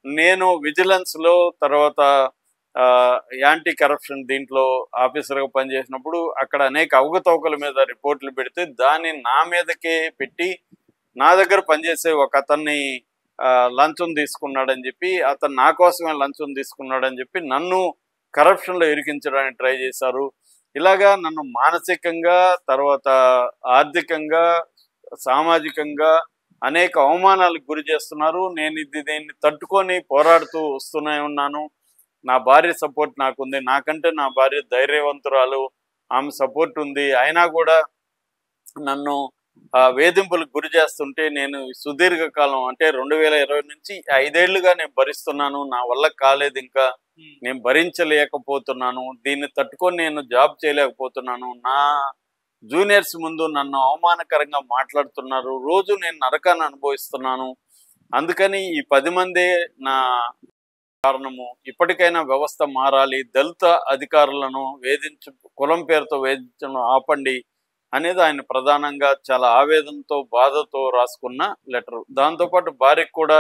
నేను విజిలెన్స్‌లో తర్వాత anti corruption దీంట్లో ఆఫీసర్‌గా పనిచేసినప్పుడు అక్కడ అనేక అవకతవకల మీద రిపోర్ట్‌లు పెడితే దాన్ని నా మీదకే పెట్టి నా దగ్గర పనిచేసే ఒకతన్ని లంచం తీసుకున్నాడని చెప్పి, అతను నా కోసమే లంచం తీసుకున్నాడని చెప్పి నన్ను కరప్షన్‌లో ఇరికించడానికి ట్రై చేశారు. ఇలాగా నన్ను మానసికంగా, తర్వాత ఆర్థికంగా, సామాజికంగా అనేక అవమానాలకు గురి చేస్తున్నారు. దీన్ని తట్టుకొని పోరాడుతూ వస్తూనే ఉన్నాను. నా భార్య సపోర్ట్ నాకుంది. నాకంటే నా భార్య ధైర్యవంతురాలు. ఆమె సపోర్ట్ ఉంది. అయినా కూడా నన్ను వేధింపులకు గురి చేస్తుంటే నేను సుదీర్ఘకాలం అంటే 2020 నుంచి 5 ఏళ్లుగా నేను భరిస్తున్నాను. నా వల్ల కాలేదింకా. నేను భరించలేకపోతున్నాను. దీన్ని తట్టుకొని నేను జాబ్ చేయలేకపోతున్నాను. నా జూనియర్స్ ముందు నన్ను అవమానకరంగా మాట్లాడుతున్నారు. రోజు నేను నరకాన్ని అనుభవిస్తున్నాను. అందుకని ఈ 10 మందే నా కారణము. ఇప్పటికైనా వ్యవస్థ మారాలి. దళిత అధికారులను కులం పేరుతో వేధించడం ఆపండి అనేది ఆయన ప్రధానంగా చాలా ఆవేదనతో, బాధతో రాసుకున్న లెటరు. దాంతోపాటు భార్యకు కూడా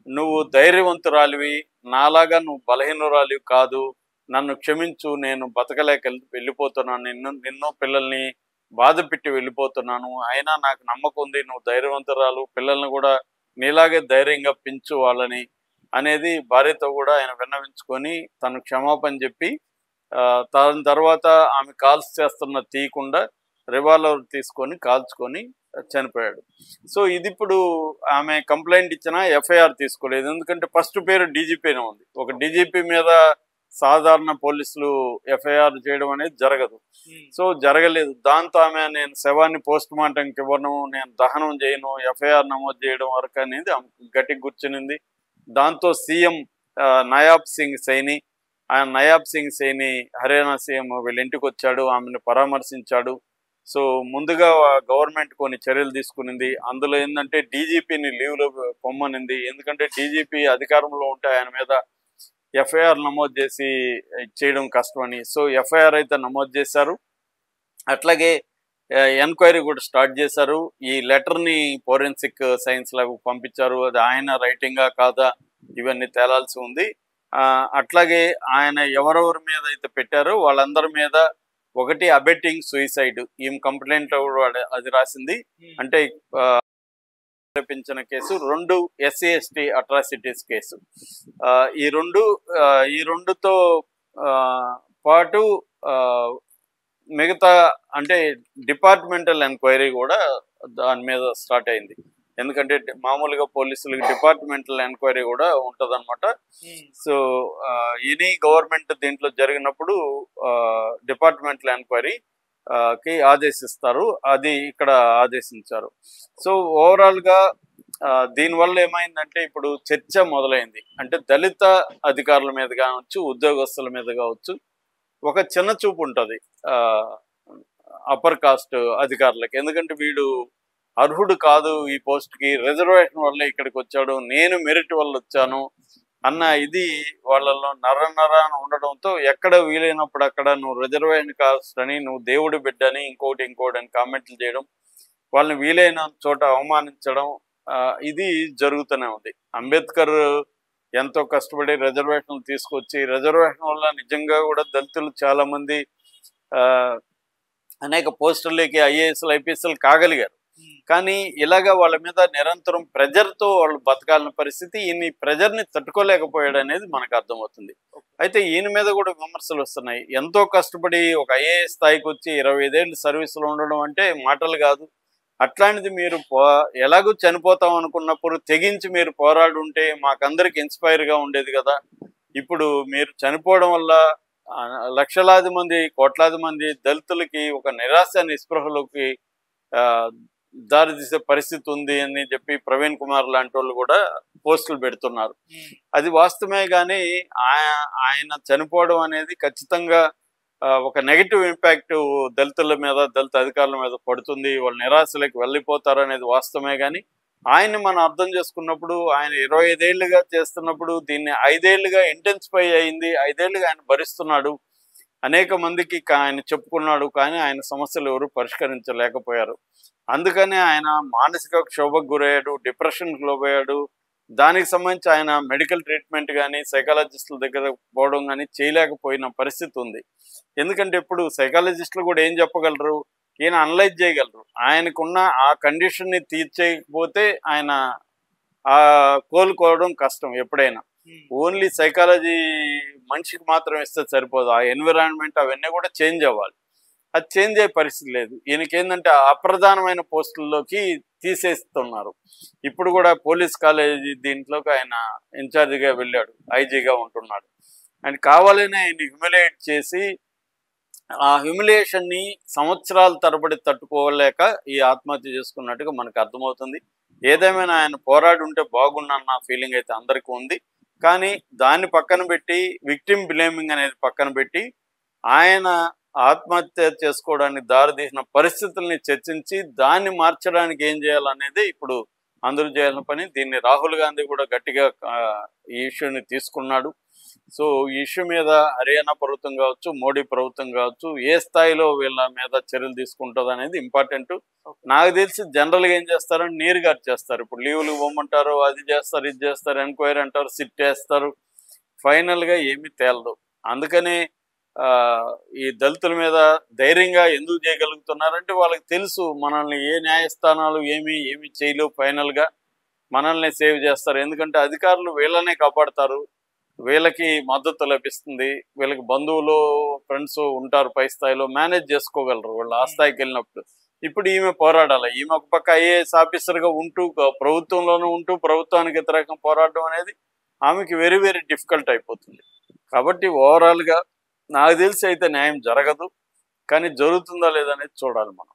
నువ్వు ధైర్యవంతురాలివి, నాలాగా నువ్వు బలహీనురాలివి కాదు. నన్ను క్షమించు. నేను బతకలేక వెళ్ళిపోతున్నాను. నిన్ను పిల్లల్ని బాధ పెట్టి వెళ్ళిపోతున్నాను. అయినా నాకు నమ్మకం ఉంది నువ్వు ధైర్యవంతురాలు. పిల్లల్ని కూడా నీలాగే ధైర్యంగా పెంచు వాళ్ళని అనేది భార్యతో కూడా ఆయన విన్నవించుకొని తను క్షమాపణ చెప్పి దాని తర్వాత ఆమె కాల్స్ తీయకుండా రివాల్వర్ తీసుకొని కాల్చుకొని చనిపోయాడు. సో ఇది ఇప్పుడు ఆమె కంప్లైంట్ ఇచ్చినా ఎఫ్ఐఆర్ తీసుకోలేదు. ఎందుకంటే ఫస్ట్ పేరు డీజీపీనే ఉంది. ఒక డీజీపీ మీద సాధారణ పోలీసులు ఎఫ్ఐఆర్ చేయడం అనేది జరగదు. సో జరగలేదు. దాంతో ఆమె నేను శవాన్ని పోస్ట్ మార్టంకి ఇవ్వను, నేను దహనం చేయను, ఎఫ్ఐఆర్ నమోదు చేయడం వరకు అనేది ఆమెకు గట్టిగా కూర్చునింది. దాంతో సీఎం నయాబ్ సింగ్ సైని హర్యానా సీఎం వీళ్ళ ఇంటికి వచ్చాడు, ఆమెను పరామర్శించాడు. సో ముందుగా గవర్నమెంట్ కొన్ని చర్యలు తీసుకునింది. అందులో ఏంటంటే డీజీపీని లీవ్లో పొమ్మనింది. ఎందుకంటే డీజీపీ అధికారంలో ఉంటే ఆయన మీద ఎఫ్ఐఆర్ నమోదు చేసి చేయడం కష్టమని. సో ఎఫ్ఐఆర్ అయితే నమోదు చేశారు. అట్లాగే ఎంక్వైరీ కూడా స్టార్ట్ చేశారు. ఈ లెటర్ని ఫోరెన్సిక్ సైన్స్ ల్యాబ్కి పంపించారు. అది ఆయన రైటింగా కాదా ఇవన్నీ తేలాల్సి ఉంది. అట్లాగే ఆయన ఎవరెవరి మీద అయితే పెట్టారో వాళ్ళందరి మీద ఒకటి అబెట్టింగ్ సూసైడ్ ఈమె కంప్లైంట్లో అది రాసింది. అంటే case 2 SC ST atrocities case. ఈ రెండుతో పాటు మిగతా అంటే డిపార్ట్మెంటల్ ఎంక్వైరీ కూడా దాని మీద స్టార్ట్ అయింది. ఎందుకంటే మామూలుగా పోలీసులకి డిపార్ట్మెంటల్ ఎంక్వైరీ కూడా ఉంటుందన్నమాట. సో ఎనీ గవర్నమెంట్ దీంట్లో జరిగినప్పుడు డిపార్ట్మెంటల్ ఎంక్వైరీ కి ఆదేశిస్తారు. అది ఇక్కడ ఆదేశించారు. సో ఓవరాల్గా దీనివల్ల ఏమైందంటే ఇప్పుడు చర్చ మొదలైంది. అంటే దళిత అధికారుల మీద కావచ్చు, ఉద్యోగస్తుల మీద కావచ్చు ఒక చిన్న చూపు ఉంటుంది అప్పర్ కాస్ట్ అధికారులకి. ఎందుకంటే వీడు అర్హుడు కాదు ఈ పోస్ట్కి, రిజర్వేషన్ వల్ల ఇక్కడికి వచ్చాడు, నేను మెరిట్ వల్ల వచ్చాను అన్న ఇది వాళ్ళల్లో నరాన ఉండడంతో ఎక్కడ వీలైనప్పుడు అక్కడ నువ్వు రిజర్వేషన్ కాస్ట్ అని, నువ్వు దేవుడి బిడ్డని, ఇంకోటి అని కామెంట్లు చేయడం, వాళ్ళని వీలైన చోట అవమానించడం ఇది జరుగుతూనే ఉంది. అంబేద్కర్ ఎంతో కష్టపడి రిజర్వేషన్లు తీసుకొచ్చి రిజర్వేషన్ వల్ల నిజంగా కూడా దళితులు చాలామంది అనేక పోస్టులకి ఐఏఎస్లు ఐపీఎస్లు కాగలిగారు. కానీ ఇలాగా వాళ్ళ మీద నిరంతరం ప్రెజర్తో వాళ్ళు బతకాలని పరిస్థితి, ఈయన ప్రెజర్ని తట్టుకోలేకపోయాడు అనేది మనకు అర్థమవుతుంది. అయితే ఈయన మీద కూడా విమర్శలు వస్తున్నాయి. ఎంతో కష్టపడి ఒక ఐఏఎస్ స్థాయికి వచ్చి 25 ఏళ్ళు సర్వీస్లో ఉండడం అంటే మాటలు కాదు. అట్లాంటిది మీరు ఎలాగూ చనిపోతాం అనుకున్నప్పుడు తెగించి మీరు పోరాడు ఉంటే మాకందరికి ఇన్స్పైర్గా ఉండేది కదా. ఇప్పుడు మీరు చనిపోవడం వల్ల లక్షలాది మంది, కోట్లాది మంది దళితులకి ఒక నిరాశ నిస్పృహలోకి దారితీసే పరిస్థితి ఉంది అని చెప్పి ప్రవీణ్ కుమార్ లాంటి వాళ్ళు కూడా పోస్టులు పెడుతున్నారు. అది వాస్తవమే. కానీ ఆయన చనిపోవడం అనేది ఖచ్చితంగా ఒక నెగిటివ్ ఇంపాక్ట్ దళితుల మీద, దళిత అధికారుల మీద పడుతుంది. వాళ్ళు నిరాశలోకి వెళ్ళిపోతారు అనేది వాస్తవమే. కానీ ఆయన్ని మనం అర్థం చేసుకున్నప్పుడు ఆయన 25 ఏళ్ళుగా చేస్తున్నప్పుడు దీన్ని 5 ఏళ్ళుగా ఇంటెన్సిఫై అయింది. 5 ఏళ్ళుగా ఆయన భరిస్తున్నాడు. అనేక మందికి ఆయన చెప్పుకున్నాడు. కానీ ఆయన సమస్యలు ఎవరు పరిష్కరించలేకపోయారు. అందుకనే ఆయన మానసిక క్షోభకు గురయ్యాడు, డిప్రెషన్కి లోబోయాడు. దానికి సంబంధించి ఆయన మెడికల్ ట్రీట్మెంట్ కానీ సైకాలజిస్టుల దగ్గర పోవడం కానీ చేయలేకపోయిన పరిస్థితి ఉంది. ఎందుకంటే ఇప్పుడు సైకాలజిస్టులు కూడా ఏం చెప్పగలరు, ఈయన అనలైజ్ చేయగలరు. ఆయనకున్న ఆ కండిషన్ని తీర్చేయకపోతే ఆయన కోలుకోవడం కష్టం ఎప్పుడైనా. ఓన్లీ సైకాలజీ మనిషికి మాత్రం ఇస్తే సరిపోదు, ఆ ఎన్విరాన్మెంట్ అవన్నీ కూడా చేంజ్ అవ్వాలి. అది చేంజ్ అయ్యే పరిస్థితి లేదు. ఈయనకేందంటే అప్రధానమైన పోస్టుల్లోకి తీసేస్తున్నారు. ఇప్పుడు కూడా పోలీస్ కాలేజీ దీంట్లోకి ఆయన ఇన్ఛార్జిగా వెళ్ళాడు, ఐజీగా ఉంటున్నాడు. ఆయన కావాలనే ఆయన హ్యూమిలేట్ చేసి ఆ హ్యూమిలియేషన్ని సంవత్సరాల తరబడి తట్టుకోలేక ఈ ఆత్మహత్య చేసుకున్నట్టుగా మనకు అర్థమవుతుంది. ఏదేమైనా ఆయన పోరాడి ఉంటే బాగుండన్న ఫీలింగ్ అయితే అందరికీ ఉంది. కానీ దాన్ని పక్కన పెట్టి విక్టిమ్ బ్లేమింగ్ అనేది పక్కన పెట్టి ఆయన ఆత్మహత్య చేసుకోవడానికి దారితీసిన పరిస్థితుల్ని చర్చించి దాన్ని మార్చడానికి ఏం చేయాలనేది ఇప్పుడు అందరూ చేయాల్సిన పని. దీన్ని రాహుల్ గాంధీ కూడా గట్టిగా ఈ ఇష్యూని తీసుకున్నాడు. సో ఈ ఇష్యూ మీద హర్యానా ప్రభుత్వం కావచ్చు, మోడీ ప్రభుత్వం కావచ్చు, ఏ స్థాయిలో వీళ్ళ మీద చర్యలు తీసుకుంటుంది అనేది ఇంపార్టెంట్. నాకు తెలిసి జనరల్గా ఏం చేస్తారంటే నీరు గార్చేస్తారు. ఇప్పుడు లీవులు ఇవ్వమంటారు, అది చేస్తారు, ఇది చేస్తారు, ఎంక్వైరీ అంటారు, సిట్ వేస్తారు, ఫైనల్గా ఏమీ తేలదు. అందుకని ఈ దళితుల మీద ధైర్యంగా ఎందుకు చేయగలుగుతున్నారంటే వాళ్ళకి తెలుసు మనల్ని ఏ న్యాయస్థానాలు ఏమి చేయలేవు, ఫైనల్గా మనల్ని సేవ్ చేస్తారు. ఎందుకంటే అధికారులు వీళ్ళనే కాపాడతారు, వీళ్ళకి మద్దతు లభిస్తుంది, వీళ్ళకి బంధువులు ఫ్రెండ్స్ ఉంటారు, పై స్థాయిలో మేనేజ్ చేసుకోగలరు వాళ్ళు ఆ స్థాయికి వెళ్ళినప్పుడు. ఇప్పుడు ఈమె పోరాడాలి. ఈమె ఒక పక్క ఐఏఎస్ ఆఫీసర్గా ఉంటూ ప్రభుత్వంలోనూ ఉంటూ ప్రభుత్వానికి వ్యతిరేకంగా పోరాడడం అనేది ఆమెకి వెరీ వెరీ డిఫికల్ట్ అయిపోతుంది. కాబట్టి ఓవరాల్గా నాకు తెలిసి అయితే న్యాయం జరగదు. కానీ జరుగుతుందా లేదనేది చూడాలి మనం.